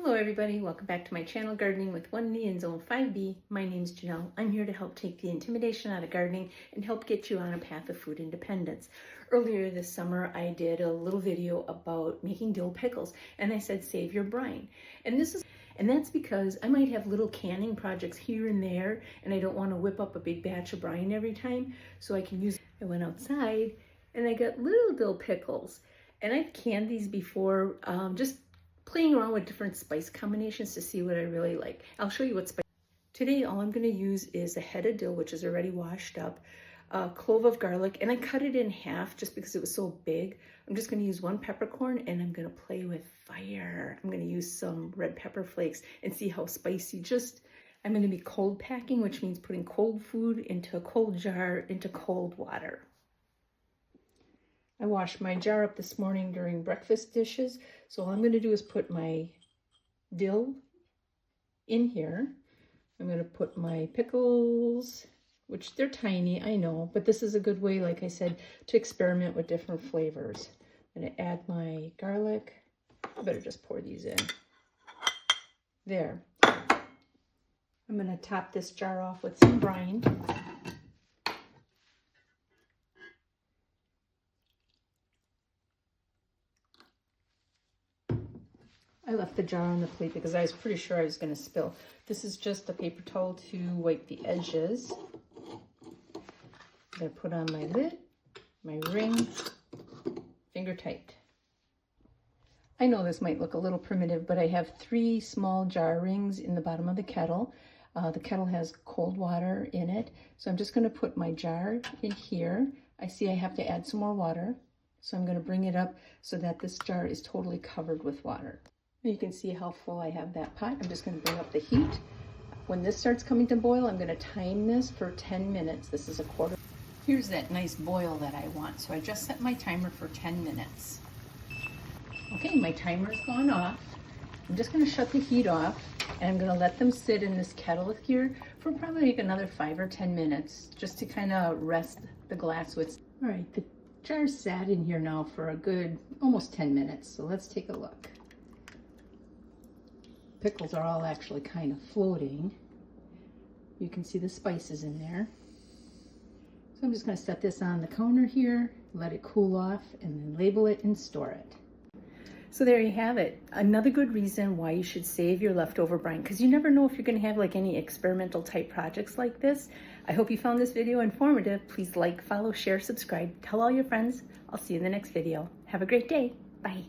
Hello everybody, welcome back to my channel, Gardening with One Knee in Zone 5B. My name's Janelle. I'm here to help take the intimidation out of gardening and help get you on a path of food independence. Earlier this summer, I did a little video about making dill pickles, and I said save your brine. And that's because I might have little canning projects here and there, and I don't want to whip up a big batch of brine every time, so I can use. I went outside and I got little dill pickles, and I've canned these before, just playing around with different spice combinations to see what I really like. I'll show you what spice. Today, all I'm gonna use is a head of dill, which is already washed up, a clove of garlic, and I cut it in half just because it was so big. I'm just gonna use one peppercorn, and I'm gonna play with fire. I'm gonna use some red pepper flakes and see how spicy. I'm gonna be cold packing, which means putting cold food into a cold jar, into cold water. I washed my jar up this morning during breakfast dishes. So all I'm going to do is put my dill in here. I'm going to put my pickles, which they're tiny, I know, but this is a good way, like I said, to experiment with different flavors. I'm going to add my garlic. I better just pour these in. There. I'm going to top this jar off with some brine. I left the jar on the plate because I was pretty sure I was going to spill. This is just a paper towel to wipe the edges. I put on my lid, my ring, finger tight. I know this might look a little primitive, but I have 3 small jar rings in the bottom of the kettle. The kettle has cold water in it, so I'm just going to put my jar in here. I see I have to add some more water, so I'm going to bring it up so that this jar is totally covered with water. You can see how full I have that pot. I'm just going to bring up the heat. When this starts coming to boil, I'm going to time this for 10 minutes. This is a quarter. Here's that nice boil that I want. So I just set my timer for 10 minutes. Okay, my timer's gone off. I'm just going to shut the heat off, and I'm going to let them sit in this kettle here for probably like another 5 or 10 minutes, just to kind of rest the glasswoods. All right, the jar's sat in here now for a good almost 10 minutes. So let's take a look. Pickles are all actually kind of floating. You can see the spices in there. So I'm just going to set this on the counter here, let it cool off, and then label it and store it. So there you have it. Another good reason why you should save your leftover brine, because you never know if you're going to have like any experimental type projects like this. I hope you found this video informative. Please like, follow, share, subscribe, tell all your friends. I'll see you in the next video. Have a great day. Bye.